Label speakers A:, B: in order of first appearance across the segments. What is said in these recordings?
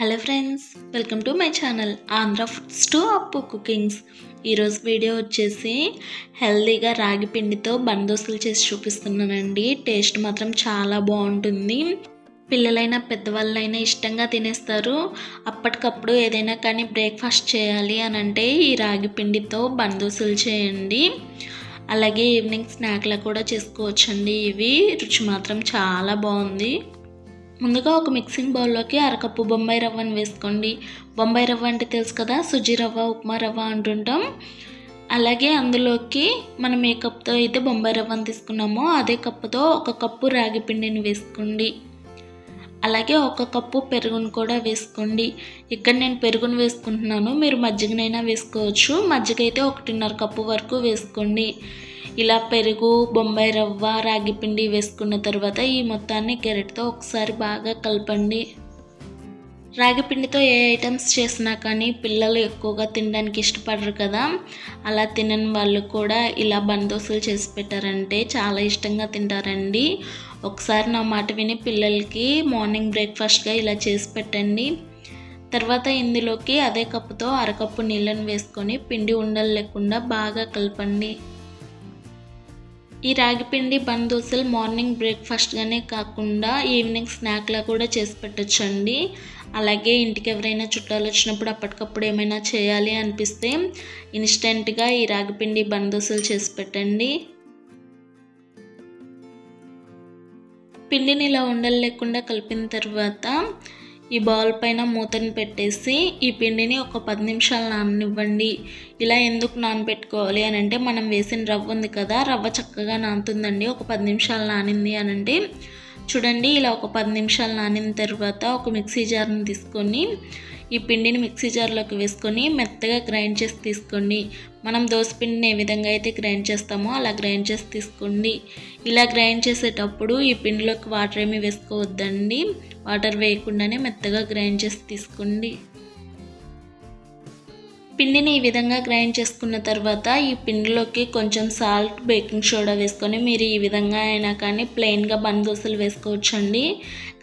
A: Hello friends, welcome to my channel Andhra foods to అప్పు cookings. ఈరోజు video వచ్చేసి హెల్తీగా రాగి పిండితో బందోసులు చేసి చూపిస్తున్నానండి. టేస్ట్ మాత్రం చాలా బాగుంటుంది. పిల్లలైనా పెద్దవాళ్ళైనా ఇష్టంగా తినేస్తారు. అప్పటికప్పుడు ఏదైనా కానీ బ్రేక్ఫాస్ట్ చేయాలి అని అంటే ఈ రాగి పిండితో బందోసులు చేయండి. అలాగే ఈవినింగ్ స్నాక్లా కూడా చేసుకోవచ్చండి. ఇవి రుచి మాత్రం చాలా బాగుంది. ముందుగా ఒక మిక్సింగ్ బౌల్లోకి అరకప్పు బొంబాయి రవ్వను వేసుకోండి. బొంబాయి రవ్వ అంటే తెలుసు కదా, సుజీ రవ్వ, ఉప్మా రవ్వ అంటుంటాం. అలాగే అందులోకి మనం ఏ కప్తో అయితే బొంబాయి రవ్వను తీసుకున్నామో అదే కప్పుతో ఒక కప్పు రాగి పిండిని వేసుకోండి. అలాగే ఒక కప్పు పెరుగును కూడా వేసుకోండి. ఇక్కడ నేను పెరుగును వేసుకుంటున్నాను, మీరు మజ్జిగనైనా వేసుకోవచ్చు. మజ్జిగ అయితే 1.5 కప్పు వరకు వేసుకోండి. ఇలా పెరుగు, బొంబాయి రవ్వ, రాగి పిండి వేసుకున్న తర్వాత ఈ మొత్తాన్ని గరిటెతో ఒకసారి బాగా కలపండి. రాగి పిండితో ఏ ఐటమ్స్ చేసినా కానీ పిల్లలు ఎక్కువగా తినడానికి ఇష్టపడరు కదా, అలా తినని వాళ్ళు కూడా ఇలా బందోసులు చేసి పెట్టారంటే చాలా ఇష్టంగా తింటారండి. ఒకసారి నా మాట విని పిల్లలకి మార్నింగ్ బ్రేక్ఫాస్ట్గా ఇలా చేసి పెట్టండి. తర్వాత ఇందులోకి అదే కప్పుతో అరకప్పు నీళ్ళను వేసుకొని పిండి ఉండలు లేకుండా బాగా కలపండి. ఈ రాగి పిండి బందోసులు మార్నింగ్ బ్రేక్ఫాస్ట్గానే కాకుండా ఈవినింగ్ స్నాక్లా కూడా చేసి పెట్టచ్చండి. అలాగే ఇంటికి ఎవరైనా చుట్టాలు వచ్చినప్పుడు అప్పటికప్పుడు ఏమైనా చేయాలి అనిపిస్తే ఇన్స్టెంట్గా ఈ రాగి పిండి బందోసులు చేసి పెట్టండి. పిండిని ఇలా ఉండలు లేకుండా కలిపిన తర్వాత ఈ బౌల్ పైన మూతను పెట్టేసి ఈ పిండిని ఒక 10 నిమిషాలు నాననివ్వండి. ఇలా ఎందుకు నానబెట్టుకోవాలి అని అంటే మనం వేసిన రవ్వ ఉంది కదా, రవ్వ చక్కగా నానుతుందండి. ఒక 10 నిమిషాలు నానింది అని అంటే చూడండి, ఇలా ఒక 10 నిమిషాలు నానిన తర్వాత ఒక మిక్సీ జార్ని తీసుకొని ఈ పిండిని మిక్సీ జార్లోకి వేసుకొని మెత్తగా గ్రైండ్ చేసి తీసుకోండి. మనం దోశ పిండిని ఏ విధంగా అయితే గ్రైండ్ చేస్తామో అలా గ్రైండ్ చేసి తీసుకోండి. ఇలా గ్రైండ్ చేసేటప్పుడు ఈ పిండిలోకి వాటర్ ఏమీ వేసుకోవద్దండి. వాటర్ వేయకుండానే మెత్తగా గ్రైండ్ చేసి తీసుకోండి. పిండిని ఈ విధంగా గ్రైండ్ చేసుకున్న తర్వాత ఈ పిండిలోకి కొంచెం సాల్ట్, బేకింగ్ సోడా వేసుకొని మీరు ఈ విధంగా అయినా కానీ ప్లెయిన్గా బందోసులు వేసుకోవచ్చండి.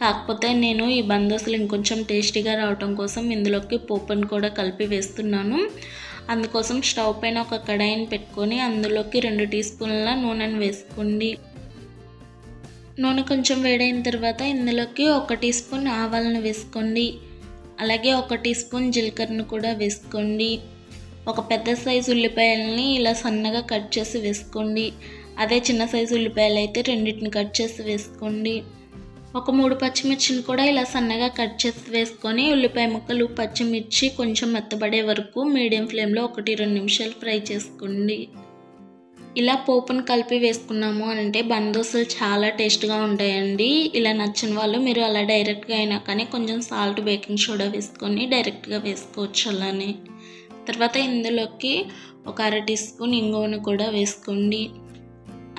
A: కాకపోతే నేను ఈ బందోసులు ఇంకొంచెం టేస్టీగా రావటం కోసం ఇందులోకి పోపును కూడా కలిపి వేస్తున్నాను. అందుకోసం స్టవ్ పైన ఒక కడాయిని పెట్టుకొని అందులోకి 2 టీ స్పూన్ల నూనెను వేసుకోండి. నూనె కొంచెం వేడైన తర్వాత ఇందులోకి 1 టీ స్పూన్ ఆవాలను వేసుకోండి. అలాగే 1 టీ స్పూన్ జీలకర్రను కూడా వేసుకోండి. ఒక పెద్ద సైజు ఉల్లిపాయలని ఇలా సన్నగా కట్ చేసి వేసుకోండి. అదే చిన్న సైజు ఉల్లిపాయలు అయితే రెండింటిని కట్ చేసి వేసుకోండి. ఒక 3 పచ్చిమిర్చిని కూడా ఇలా సన్నగా కట్ చేసి వేసుకొని ఉల్లిపాయ ముక్కలు, పచ్చిమిర్చి కొంచెం మెత్తబడే వరకు మీడియం ఫ్లేమ్లో 1-2 నిమిషాలు ఫ్రై చేసుకోండి. ఇలా పోపును కలిపి వేసుకున్నాము అంటే బందోసులు చాలా టేస్ట్గా ఉంటాయండి. ఇలా నచ్చిన వాళ్ళు మీరు అలా డైరెక్ట్గా అయినా కానీ కొంచెం సాల్ట్, బేకింగ్ సోడా వేసుకొని డైరెక్ట్గా వేసుకోవచ్చు. అలానే తర్వాత ఇందులోకి ఒక 1/2 టీ స్పూన్ ఇంగువను కూడా వేసుకోండి.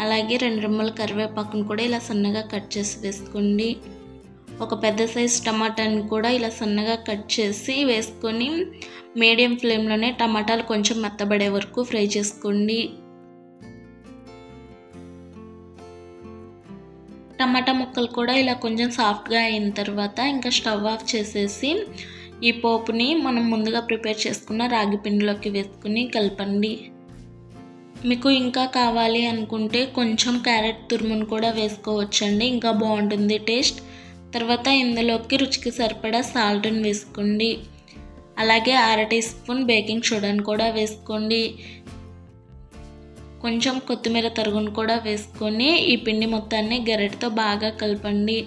A: అలాగే 2 రెమ్మల కరివేపాకును కూడా ఇలా సన్నగా కట్ చేసి వేసుకోండి. ఒక పెద్ద సైజు టమాటాని కూడా ఇలా సన్నగా కట్ చేసి వేసుకొని మీడియం ఫ్లేమ్లోనే టమాటాలు కొంచెం మెత్తబడే వరకు ఫ్రై చేసుకోండి. టమాటా ముక్కలు కూడా ఇలా కొంచెం సాఫ్ట్గా అయిన తర్వాత ఇంకా స్టవ్ ఆఫ్ చేసేసి ఈ పోపుని మనం ముందుగా ప్రిపేర్ చేసుకున్న రాగి పిండిలోకి వేసుకుని కలపండి. మీకు ఇంకా కావాలి అనుకుంటే కొంచెం క్యారెట్ తురుమును కూడా వేసుకోవచ్చండి, ఇంకా బాగుంటుంది టేస్ట్. తర్వాత ఇందులోకి రుచికి సరిపడా సాల్ట్ని వేసుకోండి. అలాగే 1/2 టీ స్పూన్ బేకింగ్ సోడాను కూడా వేసుకోండి. కొంచెం కొత్తిమీర తరుగును కూడా వేసుకొని ఈ పిండి మొత్తాన్ని గరిటెతో బాగా కలపండి.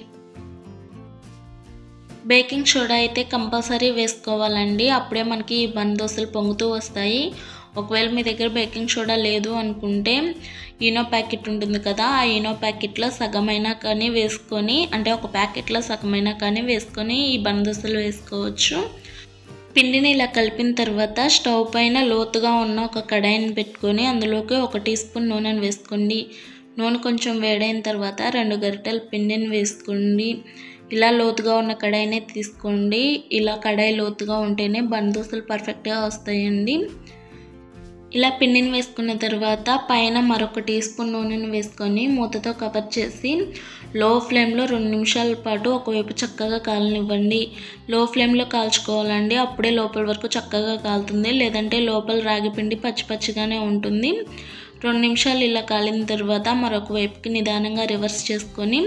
A: బేకింగ్ సోడా అయితే కంపల్సరీ వేసుకోవాలండి, అప్పుడే మనకి ఈ బందోసులు పొంగుతూ వస్తాయి. ఒకవేళ మీ దగ్గర బేకింగ్ సోడా లేదు అనుకుంటే ఈనో ప్యాకెట్ ఉంటుంది కదా, ఆ ఈనో ప్యాకెట్లో సగమైనా కానీ వేసుకొని, అంటే ఒక ప్యాకెట్లో సగమైనా కానీ వేసుకొని ఈ బందోసులు వేసుకోవచ్చు. పిండిని ఇలా కలిపిన తర్వాత స్టవ్ పైన లోతుగా ఉన్న ఒక కడాయిని పెట్టుకొని అందులోకి 1 టీ స్పూన్ నూనెను వేసుకోండి. నూనె కొంచెం వేడైన తర్వాత 2 గరిటెల పిండిని వేసుకోండి. ఇలా లోతుగా ఉన్న కడాయినే తీసుకోండి. ఇలా కడాయి లోతుగా ఉంటేనే బందోసులు పర్ఫెక్ట్గా వస్తాయండి. ఇలా పిండిని వేసుకున్న తర్వాత పైన మరొక టీ స్పూన్ నూనెను వేసుకొని మూతతో కవర్ చేసి లో ఫ్లేమ్లో 2 నిమిషాల పాటు ఒకవైపు చక్కగా కాలనివ్వండి. లో ఫ్లేమ్లో కాల్చుకోవాలండి, అప్పుడే లోపల వరకు చక్కగా కాలుతుంది. లేదంటే లోపల రాగిపిండి పచ్చి పచ్చిగానే ఉంటుంది. 2 నిమిషాలు ఇలా కాలిన తర్వాత మరొక వైపుకి నిదానంగా రివర్స్ చేసుకొని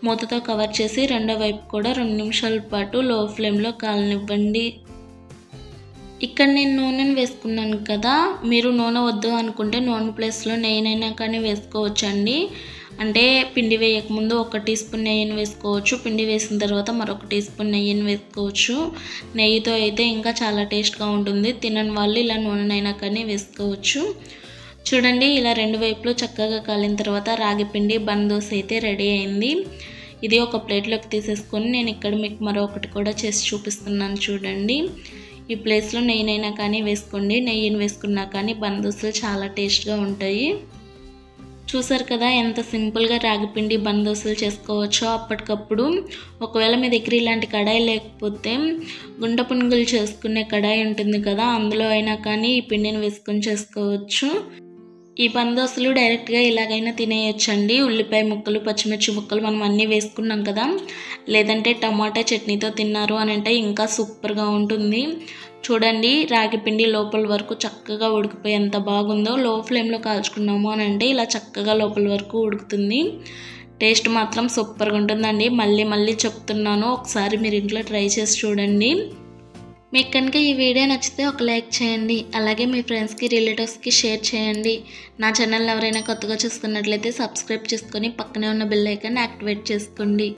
A: మూతతో కవర్ చేసి రెండో వైపు కూడా 2 నిమిషాల పాటు లో ఫ్లేమ్లో కాలనివ్వండి. ఇక్కడ నేను నూనెను వేసుకున్నాను కదా, మీరు నూనె వద్దు అనుకుంటే నూనె ప్లేస్లో నెయ్యినైనా కానీ వేసుకోవచ్చండి. అంటే పిండి వేయకముందు 1 టీ స్పూన్ నెయ్యిని వేసుకోవచ్చు, పిండి వేసిన తర్వాత మరొక టీ స్పూన్ నెయ్యిని వేసుకోవచ్చు. నెయ్యితో అయితే ఇంకా చాలా టేస్ట్గా ఉంటుంది. తినని వాళ్ళు ఇలా నూనెనైనా కానీ వేసుకోవచ్చు. చూడండి, ఇలా 2 వైపులు చక్కగా కాలిన తర్వాత రాగి పిండి బన్ దోశ అయితే రెడీ అయింది. ఇది ఒక ప్లేట్లోకి తీసేసుకొని నేను ఇక్కడ మీకు మరొకటి కూడా చేసి చూపిస్తున్నాను. చూడండి, ఈ ప్లేస్లో నెయ్యినైనా కానీ వేసుకోండి. నెయ్యిని వేసుకున్నా కానీ బన్ దోశలు చాలా టేస్ట్గా ఉంటాయి. చూసారు కదా ఎంత సింపుల్గా రాగిపిండి బన్ దోశలు చేసుకోవచ్చో అప్పటికప్పుడు. ఒకవేళ మీ దగ్గర ఇలాంటి కడాయి లేకపోతే గుంట పునుగులు చేసుకునే కడాయి ఉంటుంది కదా, అందులో అయినా కానీ ఈ పిండిని వేసుకొని చేసుకోవచ్చు. ఈ బన్ దోశలు డైరెక్ట్గా ఇలాగైనా తినేయొచ్చండి. ఉల్లిపాయ ముక్కలు, పచ్చిమిర్చి ముక్కలు మనం అన్నీ వేసుకున్నాం కదా, లేదంటే టమాటా చట్నీతో తిన్నారు అని అంటే ఇంకా సూపర్గా ఉంటుంది. చూడండి, రాగి పిండి లోపల వరకు చక్కగా ఉడికిపోయి ఎంత బాగుందో. లో ఫ్లేమ్లో కాల్చుకున్నాము అని అంటే ఇలా చక్కగా లోపల వరకు ఉడుకుతుంది. టేస్ట్ మాత్రం సూపర్గా ఉంటుందండి. మళ్ళీ చెప్తున్నాను, ఒకసారి మీరు ఇంట్లో ట్రై చేసి చూడండి. మీకు కనుక ఈ వీడియో నచ్చితే ఒక లైక్ చేయండి. అలాగే మీ ఫ్రెండ్స్కి, రిలేటివ్స్కి షేర్ చేయండి. నా ఛానల్ ఎవరైనా కొత్తగా చూస్తున్నట్లయితే సబ్స్క్రైబ్ చేసుకొని పక్కనే ఉన్న బెల్ ఐకాన్ యాక్టివేట్ చేసుకోండి.